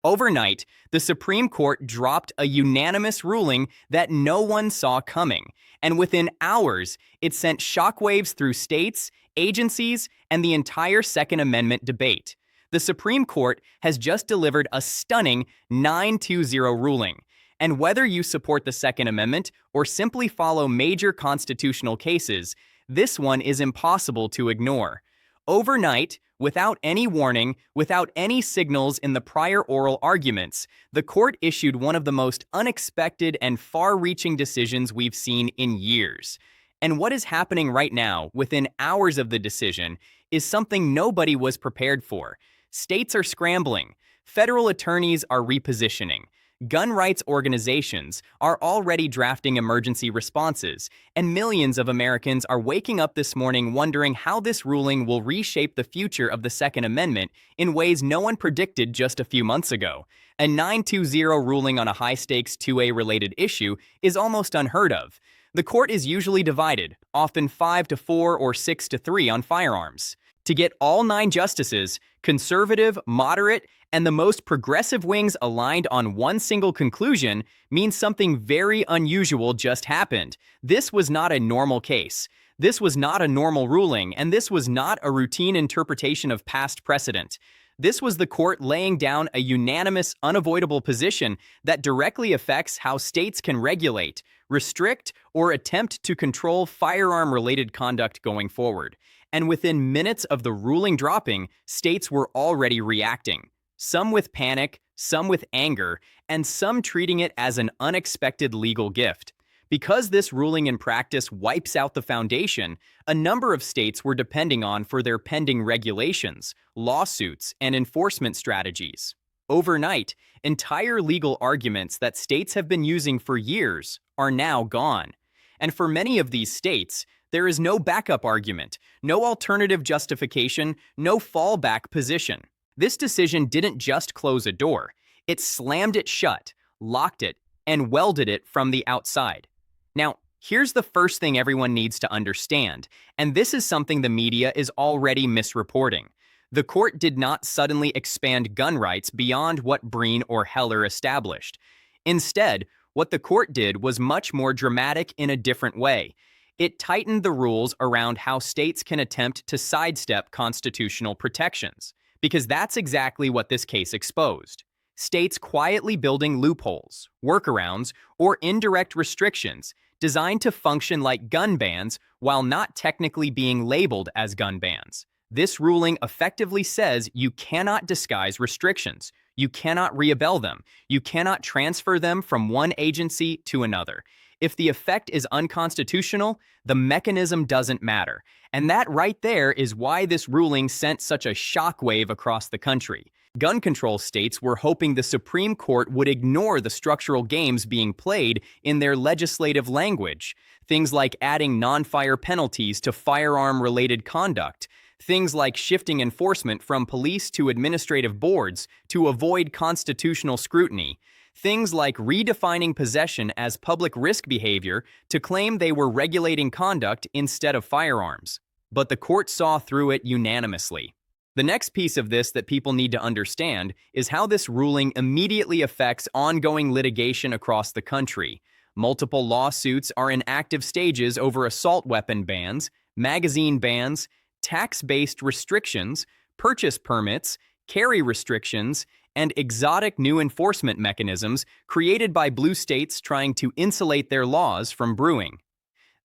Overnight, the Supreme Court dropped a unanimous ruling that no one saw coming, and within hours, it sent shockwaves through states, agencies, and the entire Second Amendment debate. The Supreme Court has just delivered a stunning 9-0 ruling. And whether you support the Second Amendment or simply follow major constitutional cases, this one is impossible to ignore. Overnight, without any warning, without any signals in the prior oral arguments, the court issued one of the most unexpected and far-reaching decisions we've seen in years. And what is happening right now, within hours of the decision, is something nobody was prepared for. States are scrambling. Federal attorneys are repositioning. Gun rights organizations are already drafting emergency responses, and millions of Americans are waking up this morning wondering how this ruling will reshape the future of the Second Amendment in ways no one predicted just a few months ago. A 9-0 ruling on a high-stakes 2A-related issue is almost unheard of. The court is usually divided, often 5-4 or 6-3 on firearms. To get all 9 justices, conservative, moderate, and the most progressive wings aligned on one single conclusion means something very unusual just happened. This was not a normal case. This was not a normal ruling, and this was not a routine interpretation of past precedent. This was the court laying down a unanimous, unavoidable position that directly affects how states can regulate, restrict, or attempt to control firearm-related conduct going forward. And within minutes of the ruling dropping, states were already reacting. Some with panic, some with anger, and some treating it as an unexpected legal gift. Because this ruling in practice wipes out the foundation, a number of states were depending on for their pending regulations, lawsuits, and enforcement strategies. Overnight, entire legal arguments that states have been using for years are now gone. And for many of these states, there is no backup argument, no alternative justification, no fallback position. This decision didn't just close a door, it slammed it shut, locked it, and welded it from the outside. Now, here's the first thing everyone needs to understand, and this is something the media is already misreporting. The court did not suddenly expand gun rights beyond what Breen or Heller established. Instead, what the court did was much more dramatic in a different way. It tightened the rules around how states can attempt to sidestep constitutional protections. Because that's exactly what this case exposed. States quietly building loopholes, workarounds, or indirect restrictions designed to function like gun bans while not technically being labeled as gun bans. This ruling effectively says you cannot disguise restrictions, you cannot reabel them, you cannot transfer them from one agency to another. If the effect is unconstitutional, the mechanism doesn't matter. And that right there is why this ruling sent such a shockwave across the country. Gun control states were hoping the Supreme Court would ignore the structural games being played in their legislative language. Things like adding non-fire penalties to firearm-related conduct. Things like shifting enforcement from police to administrative boards to avoid constitutional scrutiny. Things like redefining possession as public risk behavior to claim they were regulating conduct instead of firearms. But the court saw through it unanimously. The next piece of this that people need to understand is how this ruling immediately affects ongoing litigation across the country. Multiple lawsuits are in active stages over assault weapon bans, magazine bans, tax-based restrictions, purchase permits, carry restrictions, and exotic new enforcement mechanisms created by blue states trying to insulate their laws from brewing.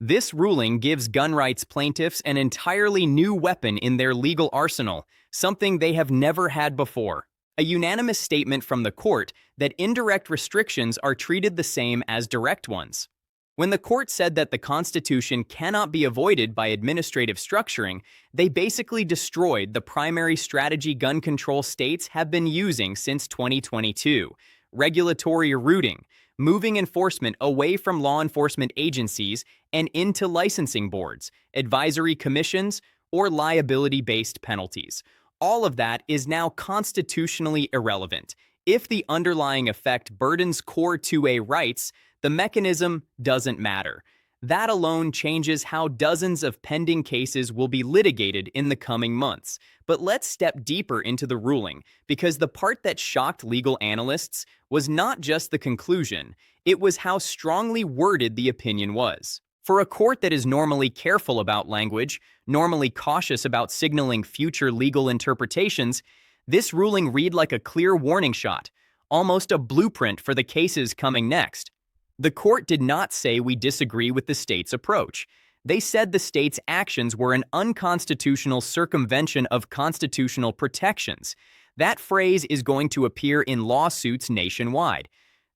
This ruling gives gun rights plaintiffs an entirely new weapon in their legal arsenal, something they have never had before. A unanimous statement from the court that indirect restrictions are treated the same as direct ones. When the court said that the Constitution cannot be avoided by administrative structuring, they basically destroyed the primary strategy gun control states have been using since 2022: regulatory routing, moving enforcement away from law enforcement agencies and into licensing boards, advisory commissions, or liability-based penalties. All of that is now constitutionally irrelevant. If the underlying effect burdens core 2A rights, the mechanism doesn't matter. That alone changes how dozens of pending cases will be litigated in the coming months. But let's step deeper into the ruling, because the part that shocked legal analysts was not just the conclusion, it was how strongly worded the opinion was. For a court that is normally careful about language, normally cautious about signaling future legal interpretations, this ruling read like a clear warning shot, almost a blueprint for the cases coming next. The court did not say we disagree with the state's approach. They said the state's actions were an unconstitutional circumvention of constitutional protections. That phrase is going to appear in lawsuits nationwide.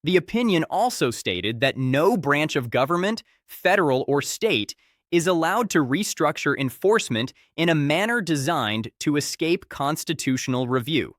The opinion also stated that no branch of government, federal or state, is allowed to restructure enforcement in a manner designed to escape constitutional review.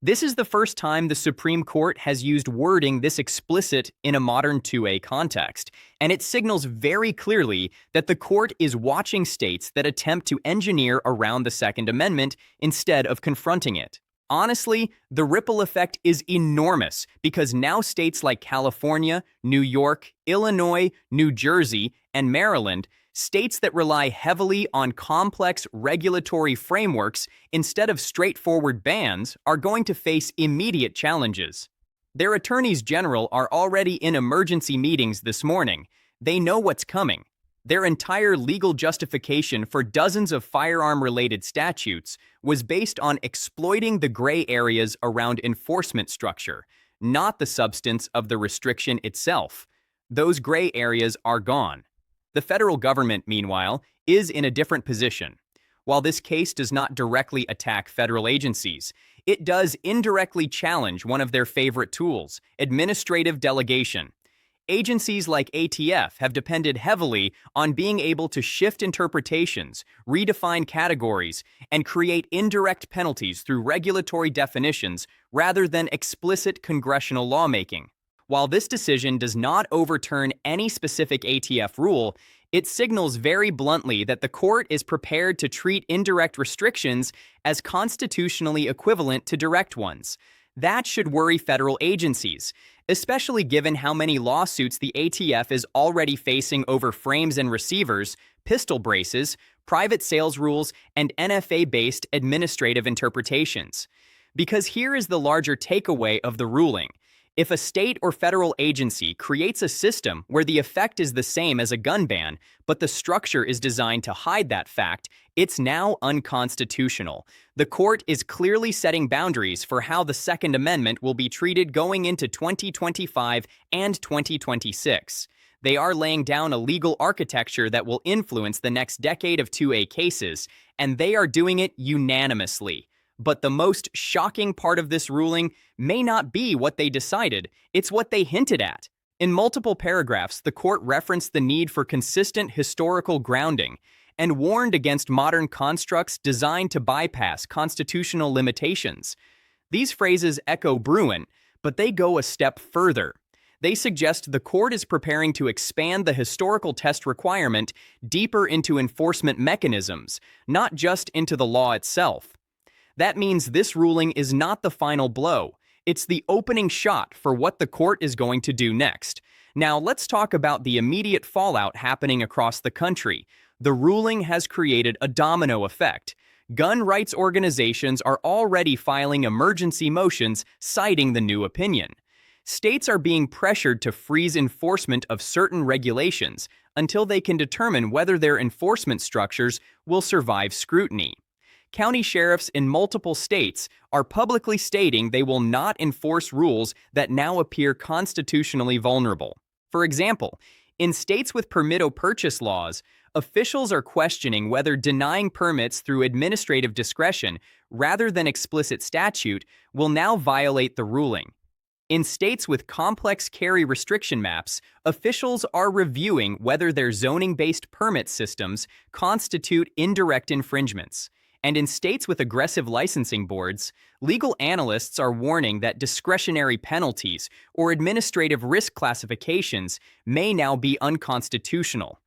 This is the first time the Supreme Court has used wording this explicit in a modern 2A context, and it signals very clearly that the court is watching states that attempt to engineer around the Second Amendment instead of confronting it. Honestly, the ripple effect is enormous because now states like California, New York, Illinois, New Jersey, and Maryland, states that rely heavily on complex regulatory frameworks instead of straightforward bans, are going to face immediate challenges. Their attorneys general are already in emergency meetings this morning. They know what's coming. Their entire legal justification for dozens of firearm-related statutes was based on exploiting the gray areas around enforcement structure, not the substance of the restriction itself. Those gray areas are gone. The federal government, meanwhile, is in a different position. While this case does not directly attack federal agencies, it does indirectly challenge one of their favorite tools, administrative delegation. Agencies like ATF have depended heavily on being able to shift interpretations, redefine categories, and create indirect penalties through regulatory definitions rather than explicit congressional lawmaking. While this decision does not overturn any specific ATF rule, it signals very bluntly that the court is prepared to treat indirect restrictions as constitutionally equivalent to direct ones. That should worry federal agencies, especially given how many lawsuits the ATF is already facing over frames and receivers, pistol braces, private sales rules, and NFA-based administrative interpretations. Because here is the larger takeaway of the ruling. If a state or federal agency creates a system where the effect is the same as a gun ban, but the structure is designed to hide that fact, it's now unconstitutional. The court is clearly setting boundaries for how the Second Amendment will be treated going into 2025 and 2026. They are laying down a legal architecture that will influence the next decade of 2A cases, and they are doing it unanimously. But the most shocking part of this ruling may not be what they decided, it's what they hinted at. In multiple paragraphs, the court referenced the need for consistent historical grounding and warned against modern constructs designed to bypass constitutional limitations. These phrases echo Bruin, but they go a step further. They suggest the court is preparing to expand the historical test requirement deeper into enforcement mechanisms, not just into the law itself. That means this ruling is not the final blow. It's the opening shot for what the court is going to do next. Now, let's talk about the immediate fallout happening across the country. The ruling has created a domino effect. Gun rights organizations are already filing emergency motions citing the new opinion. States are being pressured to freeze enforcement of certain regulations until they can determine whether their enforcement structures will survive scrutiny. County sheriffs in multiple states are publicly stating they will not enforce rules that now appear constitutionally vulnerable. For example, in states with permit-o-purchase laws, officials are questioning whether denying permits through administrative discretion rather than explicit statute will now violate the ruling. In states with complex carry restriction maps, officials are reviewing whether their zoning-based permit systems constitute indirect infringements. And in states with aggressive licensing boards, legal analysts are warning that discretionary penalties or administrative risk classifications may now be unconstitutional.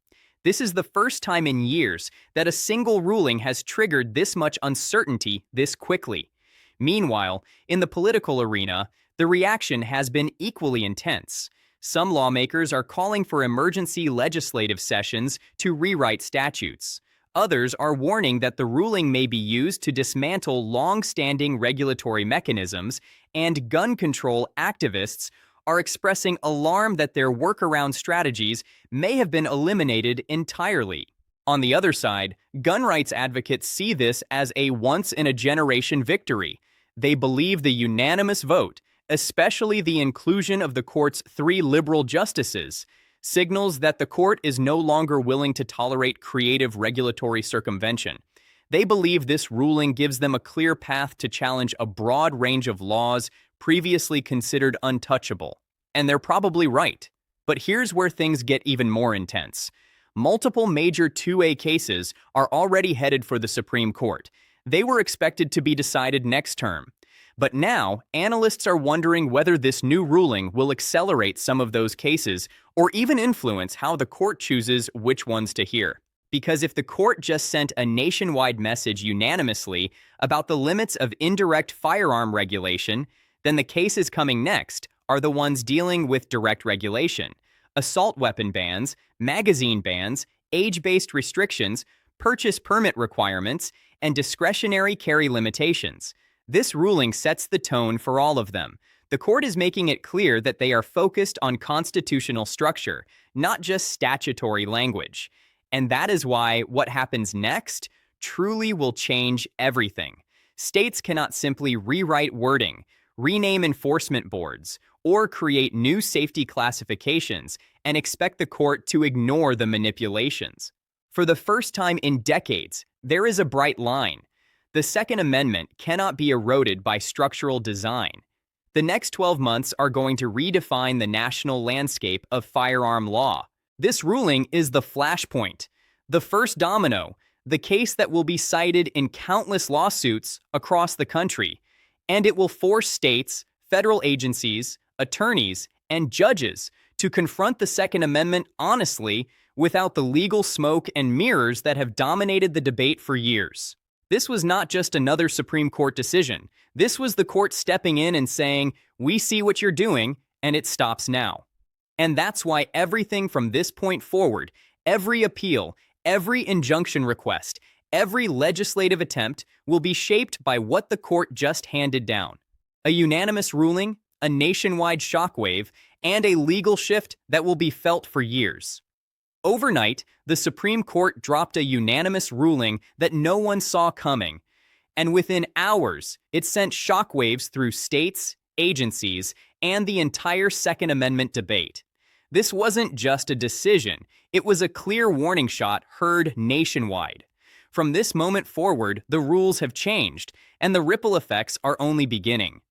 This is the first time in years that a single ruling has triggered this much uncertainty this quickly. Meanwhile, in the political arena, the reaction has been equally intense. Some lawmakers are calling for emergency legislative sessions to rewrite statutes. Others are warning that the ruling may be used to dismantle long-standing regulatory mechanisms, and gun control activists are expressing alarm that their workaround strategies may have been eliminated entirely. On the other side, gun rights advocates see this as a once-in-a-generation victory. They believe the unanimous vote, especially the inclusion of the court's 3 liberal justices, signals that the court is no longer willing to tolerate creative regulatory circumvention. They believe this ruling gives them a clear path to challenge a broad range of laws previously considered untouchable. And they're probably right. But here's where things get even more intense. Multiple major 2A cases are already headed for the Supreme Court. They were expected to be decided next term. But now, analysts are wondering whether this new ruling will accelerate some of those cases or even influence how the court chooses which ones to hear. Because if the court just sent a nationwide message unanimously about the limits of indirect firearm regulation, then the cases coming next are the ones dealing with direct regulation, assault weapon bans, magazine bans, age-based restrictions, purchase permit requirements, and discretionary carry limitations. This ruling sets the tone for all of them. The court is making it clear that they are focused on constitutional structure, not just statutory language. And that is why what happens next truly will change everything. States cannot simply rewrite wording, rename enforcement boards, or create new safety classifications and expect the court to ignore the manipulations. For the first time in decades, there is a bright line. The Second Amendment cannot be eroded by structural design. The next 12 months are going to redefine the national landscape of firearm law. This ruling is the flashpoint, the first domino, the case that will be cited in countless lawsuits across the country, and it will force states, federal agencies, attorneys, and judges to confront the Second Amendment honestly without the legal smoke and mirrors that have dominated the debate for years. This was not just another Supreme Court decision. This was the court stepping in and saying, "We see what you're doing, and it stops now." And that's why everything from this point forward, every appeal, every injunction request, every legislative attempt will be shaped by what the court just handed down. A unanimous ruling, a nationwide shockwave, and a legal shift that will be felt for years. Overnight, the Supreme Court dropped a unanimous ruling that no one saw coming, and within hours, it sent shockwaves through states, agencies, and the entire Second Amendment debate. This wasn't just a decision, it was a clear warning shot heard nationwide. From this moment forward, the rules have changed, and the ripple effects are only beginning.